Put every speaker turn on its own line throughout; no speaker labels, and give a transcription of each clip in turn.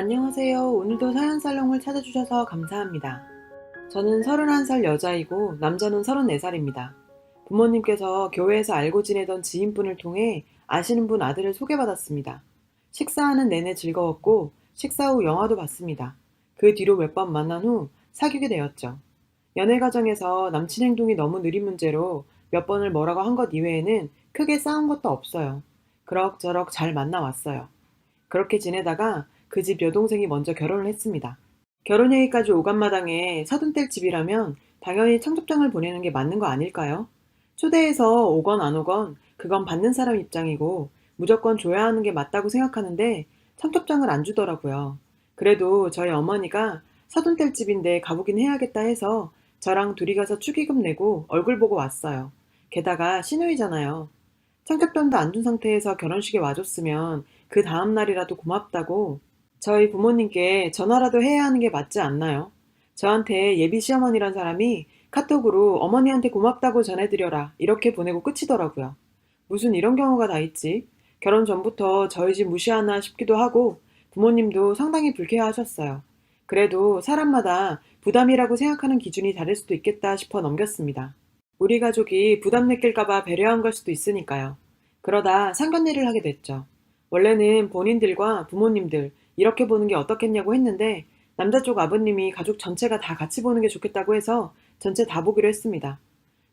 안녕하세요. 오늘도 사연살롱을 찾아주셔서 감사합니다. 저는 31살 여자이고 남자는 34살입니다. 부모님께서 교회에서 알고 지내던 지인분을 통해 아시는 분 아들을 소개받았습니다. 식사하는 내내 즐거웠고 식사 후 영화도 봤습니다. 그 뒤로 몇 번 만난 후 사귀게 되었죠. 연애 과정에서 남친 행동이 너무 느린 문제로 몇 번을 뭐라고 한 것 이외에는 크게 싸운 것도 없어요. 그럭저럭 잘 만나왔어요. 그렇게 지내다가 그 집 여동생이 먼저 결혼을 했습니다. 결혼 얘기까지 오간 마당에 서둔뗄 집이라면 당연히 청첩장을 보내는 게 맞는 거 아닐까요? 초대해서 오건 안 오건 그건 받는 사람 입장이고 무조건 줘야 하는 게 맞다고 생각하는데 청첩장을 안 주더라고요. 그래도 저희 어머니가 서둔뗄 집인데 가보긴 해야겠다 해서 저랑 둘이 가서 축의금 내고 얼굴 보고 왔어요. 게다가 시누이잖아요. 청첩장도 안 준 상태에서 결혼식에 와줬으면 그 다음 날이라도 고맙다고 저희 부모님께 전화라도 해야 하는 게 맞지 않나요? 저한테 예비 시어머니란 사람이 카톡으로 어머니한테 고맙다고 전해드려라 이렇게 보내고 끝이더라고요. 무슨 이런 경우가 다 있지? 결혼 전부터 저희 집 무시하나 싶기도 하고 부모님도 상당히 불쾌해하셨어요. 그래도 사람마다 부담이라고 생각하는 기준이 다를 수도 있겠다 싶어 넘겼습니다. 우리 가족이 부담 느낄까봐 배려한 걸 수도 있으니까요. 그러다 상견례를 하게 됐죠. 원래는 본인들과 부모님들 이렇게 보는 게 어떻겠냐고 했는데 남자 쪽 아버님이 가족 전체가 다 같이 보는 게 좋겠다고 해서 전체 다 보기로 했습니다.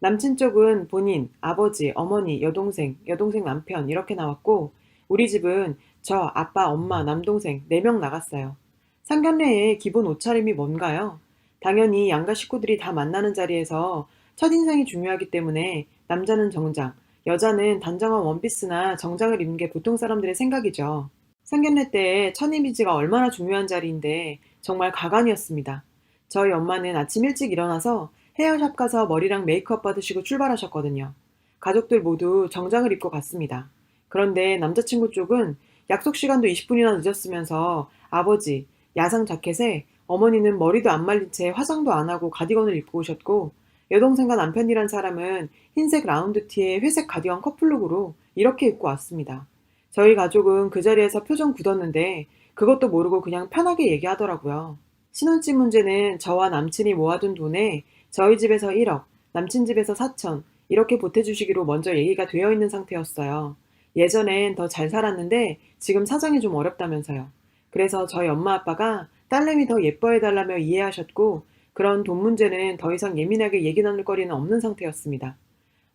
남친 쪽은 본인, 아버지, 어머니, 여동생, 여동생 남편 이렇게 나왔고 우리 집은 저, 아빠, 엄마, 남동생 4명 나갔어요. 상견례의 기본 옷차림이 뭔가요? 당연히 양가 식구들이 다 만나는 자리에서 첫인상이 중요하기 때문에 남자는 정장, 여자는 단정한 원피스나 정장을 입는 게 보통 사람들의 생각이죠. 상견례 때 첫 이미지가 얼마나 중요한 자리인데 정말 가관이었습니다. 저희 엄마는 아침 일찍 일어나서 헤어샵 가서 머리랑 메이크업 받으시고 출발하셨거든요. 가족들 모두 정장을 입고 갔습니다. 그런데 남자친구 쪽은 약속 시간도 20분이나 늦었으면서 아버지 야상 자켓에 어머니는 머리도 안 말린 채 화장도 안 하고 가디건을 입고 오셨고 여동생과 남편이란 사람은 흰색 라운드 티에 회색 가디건 커플룩으로 이렇게 입고 왔습니다. 저희 가족은 그 자리에서 표정 굳었는데 그것도 모르고 그냥 편하게 얘기하더라고요. 신혼집 문제는 저와 남친이 모아둔 돈에 저희 집에서 1억, 남친 집에서 4천 이렇게 보태주시기로 먼저 얘기가 되어 있는 상태였어요. 예전엔 더 잘 살았는데 지금 사정이 좀 어렵다면서요. 그래서 저희 엄마 아빠가 딸내미 더 예뻐해달라며 이해하셨고 그런 돈 문제는 더 이상 예민하게 얘기 나눌 거리는 없는 상태였습니다.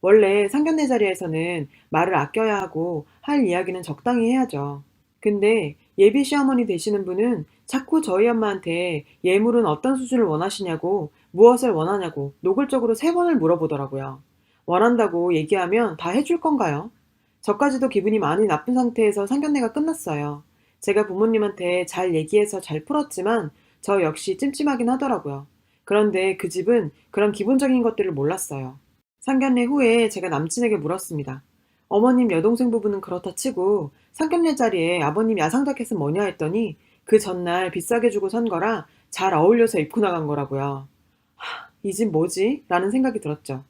원래 상견례 자리에서는 말을 아껴야 하고 할 이야기는 적당히 해야죠. 근데 예비 시어머니 되시는 분은 자꾸 저희 엄마한테 예물은 어떤 수준을 원하시냐고 무엇을 원하냐고 노골적으로 3번을 물어보더라고요. 원한다고 얘기하면 다 해줄 건가요? 저까지도 기분이 많이 나쁜 상태에서 상견례가 끝났어요. 제가 부모님한테 잘 얘기해서 잘 풀었지만 저 역시 찜찜하긴 하더라고요. 그런데 그 집은 그런 기본적인 것들을 몰랐어요. 상견례 후에 제가 남친에게 물었습니다. 어머님 여동생 부부는 그렇다 치고 상견례 자리에 아버님 야상 자켓은 뭐냐 했더니 그 전날 비싸게 주고 산 거라 잘 어울려서 입고 나간 거라고요. 이 집 뭐지? 라는 생각이 들었죠.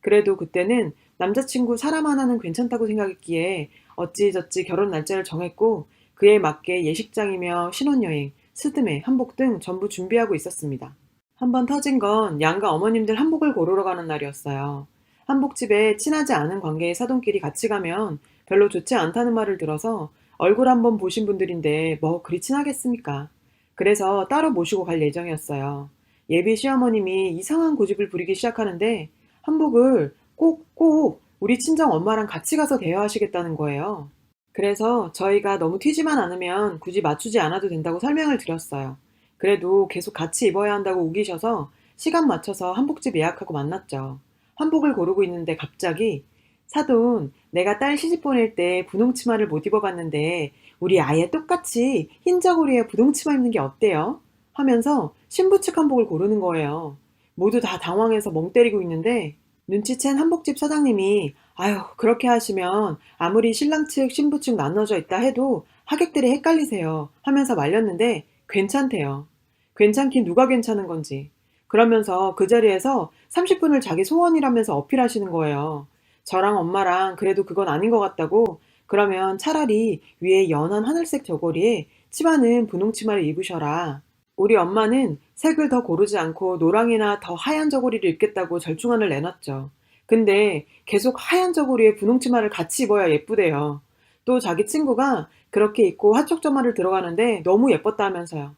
그래도 그때는 남자친구 사람 하나는 괜찮다고 생각했기에 어찌저찌 결혼 날짜를 정했고 그에 맞게 예식장이며 신혼여행, 스드메, 한복 등 전부 준비하고 있었습니다. 한번 터진 건 양가 어머님들 한복을 고르러 가는 날이었어요. 한복집에 친하지 않은 관계의 사돈끼리 같이 가면 별로 좋지 않다는 말을 들어서 얼굴 한번 보신 분들인데 뭐 그리 친하겠습니까? 그래서 따로 모시고 갈 예정이었어요. 예비 시어머님이 이상한 고집을 부리기 시작하는데 한복을 꼭 우리 친정 엄마랑 같이 가서 대여하시겠다는 거예요. 그래서 저희가 너무 튀지만 않으면 굳이 맞추지 않아도 된다고 설명을 드렸어요. 그래도 계속 같이 입어야 한다고 우기셔서 시간 맞춰서 한복집 예약하고 만났죠. 한복을 고르고 있는데 갑자기 사돈, 내가 딸 시집 보낼 때 분홍 치마를 못 입어봤는데 우리 아예 똑같이 흰 저고리에 분홍 치마 입는 게 어때요? 하면서 신부 측 한복을 고르는 거예요. 모두 다 당황해서 멍 때리고 있는데 눈치챈 한복집 사장님이 아유 그렇게 하시면 아무리 신랑 측 신부 측 나눠져 있다 해도 하객들이 헷갈리세요 하면서 말렸는데 괜찮대요. 괜찮긴 누가 괜찮은 건지. 그러면서 그 자리에서 30분을 자기 소원이라면서 어필하시는 거예요. 저랑 엄마랑 그래도 그건 아닌 것 같다고 그러면 차라리 위에 연한 하늘색 저고리에 치마는 분홍 치마를 입으셔라. 우리 엄마는 색을 더 고르지 않고 노랑이나 더 하얀 저고리를 입겠다고 절충안을 내놨죠. 근데 계속 하얀 저고리에 분홍 치마를 같이 입어야 예쁘대요. 또 자기 친구가 그렇게 입고 화촉점화를 들어가는데 너무 예뻤다 하면서요.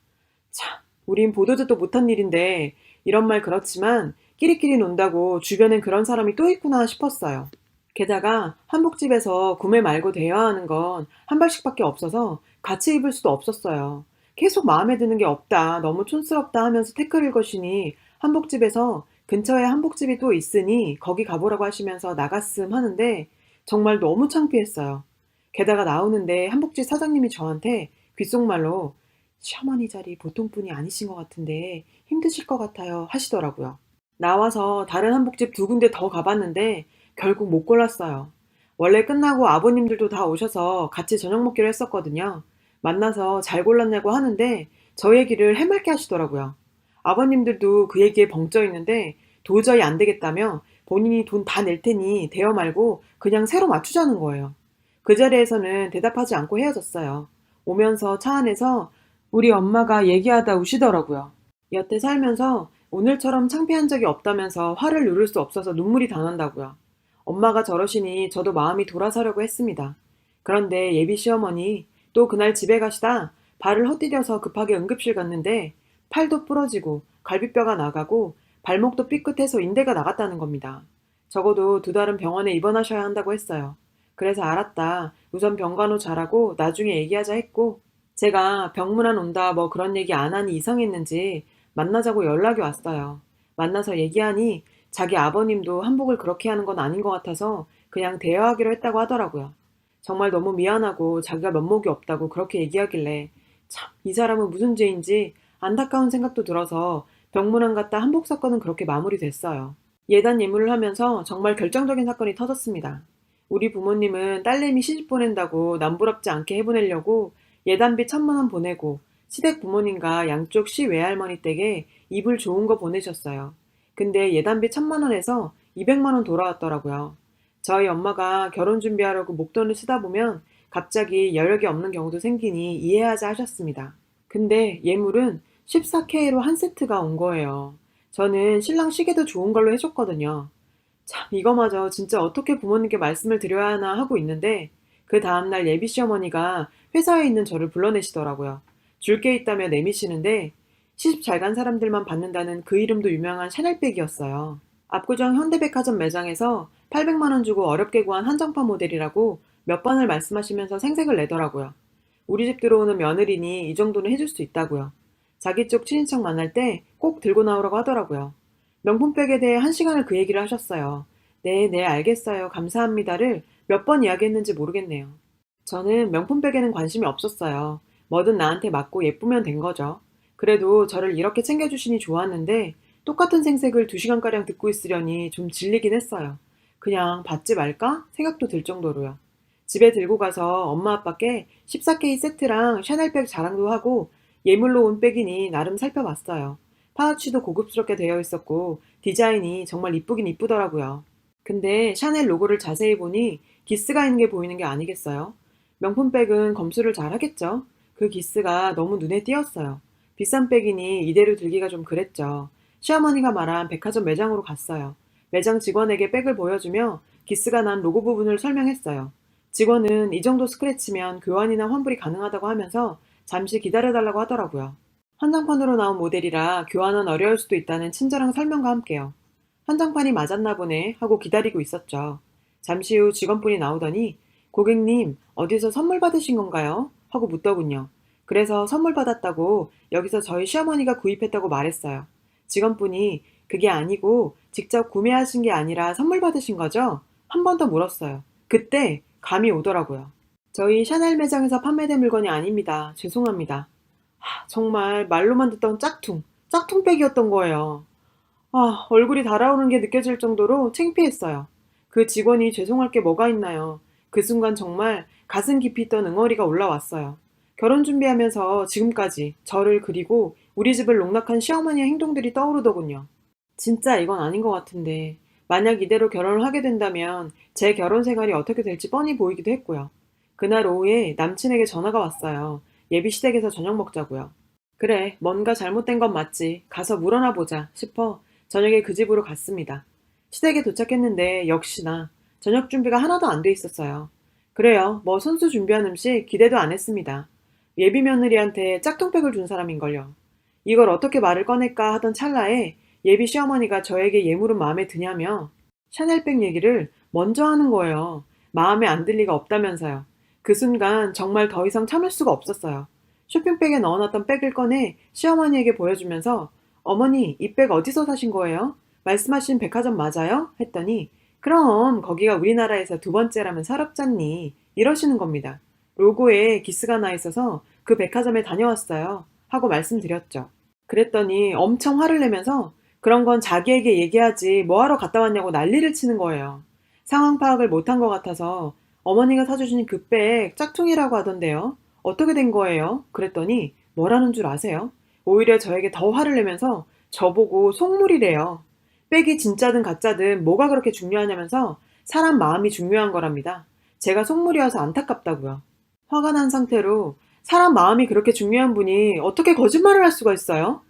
참, 우린 보도 듣도 못한 일인데 이런 말 그렇지만 끼리끼리 논다고 주변엔 그런 사람이 또 있구나 싶었어요. 게다가 한복집에서 구매 말고 대여하는 건 한 벌씩밖에 없어서 같이 입을 수도 없었어요. 계속 마음에 드는 게 없다, 너무 촌스럽다 하면서 태클을 거시니 한복집에서 근처에 한복집이 또 있으니 거기 가보라고 하시면서 나갔음 하는데 정말 너무 창피했어요. 게다가 나오는데 한복집 사장님이 저한테 귓속말로 시어머니 자리 보통 분이 아니신 것 같은데 힘드실 것 같아요 하시더라고요. 나와서 다른 한복집 두 군데 더 가봤는데 결국 못 골랐어요. 원래 끝나고 아버님들도 다 오셔서 같이 저녁 먹기로 했었거든요. 만나서 잘 골랐냐고 하는데 저 얘기를 해맑게 하시더라고요. 아버님들도 그 얘기에 벙쪄 있는데 도저히 안 되겠다며 본인이 돈 다 낼 테니 대여 말고 그냥 새로 맞추자는 거예요. 그 자리에서는 대답하지 않고 헤어졌어요. 오면서 차 안에서 우리 엄마가 얘기하다 우시더라고요. 여태 살면서 오늘처럼 창피한 적이 없다면서 화를 누를 수 없어서 눈물이 다 난다고요. 엄마가 저러시니 저도 마음이 돌아서려고 했습니다. 그런데 예비 시어머니 또 그날 집에 가시다 발을 헛디뎌서 급하게 응급실 갔는데 팔도 부러지고 갈비뼈가 나가고 발목도 삐끗해서 인대가 나갔다는 겁니다. 적어도 2달은 병원에 입원하셔야 한다고 했어요. 그래서 알았다. 우선 병간호 잘하고 나중에 얘기하자 했고 제가 병문안 온다 뭐 그런 얘기 안 하니 이상했는지 만나자고 연락이 왔어요. 만나서 얘기하니 자기 아버님도 한복을 그렇게 하는 건 아닌 것 같아서 그냥 대여하기로 했다고 하더라고요. 정말 너무 미안하고 자기가 면목이 없다고 그렇게 얘기하길래 참, 이 사람은 무슨 죄인지 안타까운 생각도 들어서 병문안 갔다 한복 사건은 그렇게 마무리됐어요. 예단 예물을 하면서 정말 결정적인 사건이 터졌습니다. 우리 부모님은 딸내미 시집 보낸다고 남부럽지 않게 해보내려고 예단비 1,000만 원 보내고 시댁 부모님과 양쪽 시 외할머니 댁에 이불 좋은 거 보내셨어요. 근데 예단비 1,000만 원에서 200만 원 돌아왔더라고요. 저희 엄마가 결혼 준비하려고 목돈을 쓰다 보면 갑자기 여력이 없는 경우도 생기니 이해하자 하셨습니다. 근데 예물은 14K로 한 세트가 온 거예요. 저는 신랑 시계도 좋은 걸로 해줬거든요. 참, 이거마저 진짜 어떻게 부모님께 말씀을 드려야 하나 하고 있는데 그 다음날 예비 시어머니가 회사에 있는 저를 불러내시더라고요. 줄 게 있다며 내미시는데 시집 잘 간 사람들만 받는다는 그 이름도 유명한 샤넬백이었어요. 압구정 현대백화점 매장에서 800만 원 주고 어렵게 구한 한정판 모델이라고 몇 번을 말씀하시면서 생색을 내더라고요. 우리 집 들어오는 며느리니 이 정도는 해줄 수 있다고요. 자기 쪽 친인척 만날 때 꼭 들고 나오라고 하더라고요. 명품백에 대해 1시간을 그 얘기를 하셨어요. 네, 네, 알겠어요. 감사합니다를 몇 번 이야기했는지 모르겠네요. 저는 명품백에는 관심이 없었어요. 뭐든 나한테 맞고 예쁘면 된 거죠. 그래도 저를 이렇게 챙겨주시니 좋았는데 똑같은 생색을 2시간가량 듣고 있으려니 좀 질리긴 했어요. 그냥 받지 말까 생각도 들 정도로요. 집에 들고 가서 엄마 아빠께 14K 세트랑 샤넬백 자랑도 하고 예물로 온 백이니 나름 살펴봤어요. 파우치도 고급스럽게 되어 있었고 디자인이 정말 이쁘긴 이쁘더라고요. 근데 샤넬 로고를 자세히 보니 기스가 있는 게 보이는 게 아니겠어요? 명품백은 검수를 잘 하겠죠? 그 기스가 너무 눈에 띄었어요. 비싼 백이니 이대로 들기가 좀 그랬죠. 시어머니가 말한 백화점 매장으로 갔어요. 매장 직원에게 백을 보여주며 기스가 난 로고 부분을 설명했어요. 직원은 이 정도 스크래치면 교환이나 환불이 가능하다고 하면서 잠시 기다려달라고 하더라고요. 한정판으로 나온 모델이라 교환은 어려울 수도 있다는 친절한 설명과 함께요. 한정판이 맞았나 보네 하고 기다리고 있었죠. 잠시 후 직원분이 나오더니 고객님 어디서 선물 받으신 건가요? 하고 묻더군요. 그래서 선물 받았다고 여기서 저희 시어머니가 구입했다고 말했어요. 직원분이 그게 아니고 직접 구매하신 게 아니라 선물 받으신 거죠? 한 번 더 물었어요. 그때 감이 오더라고요. 저희 샤넬 매장에서 판매된 물건이 아닙니다. 죄송합니다. 정말 말로만 듣던 짝퉁백이었던 거예요. 얼굴이 달아오르는 게 느껴질 정도로 창피했어요. 그 직원이 죄송할 게 뭐가 있나요? 그 순간 정말 가슴 깊이 있던 응어리가 올라왔어요. 결혼 준비하면서 지금까지 저를 그리고 우리 집을 농락한 시어머니의 행동들이 떠오르더군요. 진짜 이건 아닌 것 같은데 만약 이대로 결혼을 하게 된다면 제 결혼 생활이 어떻게 될지 뻔히 보이기도 했고요. 그날 오후에 남친에게 전화가 왔어요. 예비 시댁에서 저녁 먹자고요. 그래, 뭔가 잘못된 건 맞지. 가서 물어나 보자 싶어 저녁에 그 집으로 갔습니다. 시댁에 도착했는데 역시나 저녁 준비가 하나도 안 돼 있었어요. 그래요, 뭐 손수 준비한 음식 기대도 안 했습니다. 예비 며느리한테 짝퉁백을 준 사람인걸요. 이걸 어떻게 말을 꺼낼까 하던 찰나에 예비 시어머니가 저에게 예물은 마음에 드냐며 샤넬백 얘기를 먼저 하는 거예요. 마음에 안 들 리가 없다면서요. 그 순간 정말 더 이상 참을 수가 없었어요. 쇼핑백에 넣어놨던 백을 꺼내 시어머니에게 보여주면서 어머니, 이 백 어디서 사신 거예요? 말씀하신 백화점 맞아요? 했더니 그럼 거기가 우리나라에서 두 번째라면 서럽잖니 이러시는 겁니다. 로고에 기스가 나 있어서 그 백화점에 다녀왔어요 하고 말씀드렸죠. 그랬더니 엄청 화를 내면서 그런 건 자기에게 얘기하지 뭐하러 갔다 왔냐고 난리를 치는 거예요. 상황 파악을 못한 것 같아서 어머니가 사주신 그 백 짝퉁이라고 하던데요. 어떻게 된 거예요? 그랬더니 뭐라는 줄 아세요? 오히려 저에게 더 화를 내면서 저보고 속물이래요. 백이 진짜든 가짜든 뭐가 그렇게 중요하냐면서 사람 마음이 중요한 거랍니다. 제가 속물이어서 안타깝다고요. 화가 난 상태로 사람 마음이 그렇게 중요한 분이 어떻게 거짓말을 할 수가 있어요?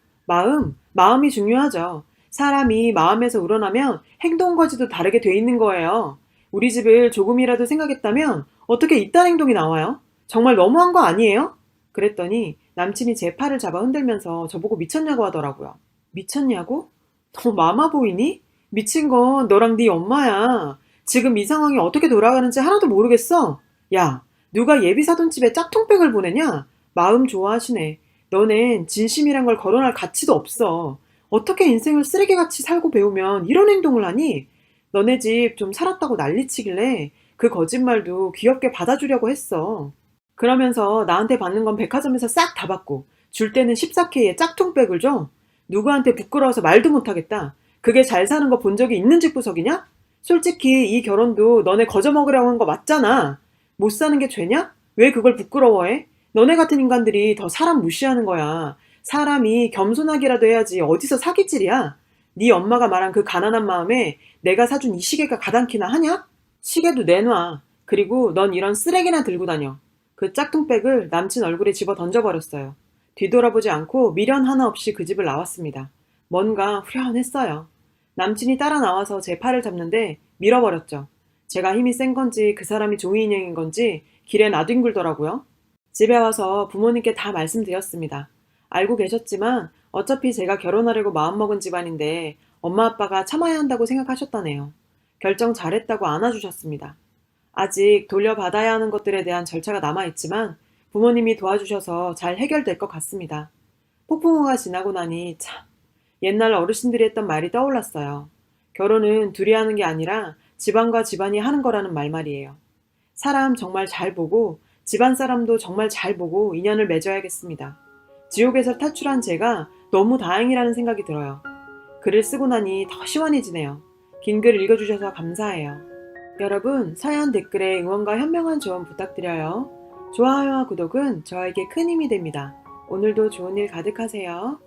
마음이 중요하죠. 사람이 마음에서 우러나면 행동 거지도 다르게 돼 있는 거예요. 우리 집을 조금이라도 생각했다면 어떻게 이딴 행동이 나와요? 정말 너무한 거 아니에요? 그랬더니 남친이 제 팔을 잡아 흔들면서 저보고 미쳤냐고 하더라고요. 미쳤냐고? 너 마마 보이니? 미친 건 너랑 네 엄마야. 지금 이 상황이 어떻게 돌아가는지 하나도 모르겠어. 야, 누가 예비 사돈집에 짝퉁백을 보내냐? 마음 좋아하시네. 너넨 진심이란 걸 거론할 가치도 없어. 어떻게 인생을 쓰레기같이 살고 배우면 이런 행동을 하니? 너네 집 좀 살았다고 난리치길래 그 거짓말도 귀엽게 받아주려고 했어. 그러면서 나한테 받는 건 백화점에서 싹 다 받고 줄 때는 14K에 짝퉁백을 줘? 누구한테 부끄러워서 말도 못하겠다. 그게 잘 사는 거 본 적이 있는 집 구석이냐? 솔직히 이 결혼도 너네 거저먹으려고 한 거 맞잖아. 못 사는 게 죄냐? 왜 그걸 부끄러워해? 너네 같은 인간들이 더 사람 무시하는 거야. 사람이 겸손하기라도 해야지 어디서 사기질이야? 네 엄마가 말한 그 가난한 마음에 내가 사준 이 시계가 가당키나 하냐? 시계도 내놔. 그리고 넌 이런 쓰레기나 들고 다녀. 그 짝퉁백을 남친 얼굴에 집어 던져버렸어요. 뒤돌아보지 않고 미련 하나 없이 그 집을 나왔습니다. 뭔가 후련했어요. 남친이 따라 나와서 제 팔을 잡는데 밀어버렸죠. 제가 힘이 센 건지 그 사람이 종이 인형인 건지 길에 나뒹굴더라고요. 집에 와서 부모님께 다 말씀드렸습니다. 알고 계셨지만 어차피 제가 결혼하려고 마음먹은 집안인데 엄마 아빠가 참아야 한다고 생각하셨다네요. 결정 잘했다고 안아주셨습니다. 아직 돌려받아야 하는 것들에 대한 절차가 남아있지만 부모님이 도와주셔서 잘 해결될 것 같습니다. 폭풍우가 지나고 나니 참 옛날 어르신들이 했던 말이 떠올랐어요. 결혼은 둘이 하는 게 아니라 집안과 집안이 하는 거라는 말 말이에요. 사람 정말 잘 보고 집안 사람도 정말 잘 보고 인연을 맺어야겠습니다. 지옥에서 탈출한 제가 너무 다행이라는 생각이 들어요. 글을 쓰고 나니 더 시원해지네요. 긴 글 읽어주셔서 감사해요. 여러분, 사연 댓글에 응원과 현명한 조언 부탁드려요. 좋아요와 구독은 저에게 큰 힘이 됩니다. 오늘도 좋은 일 가득하세요.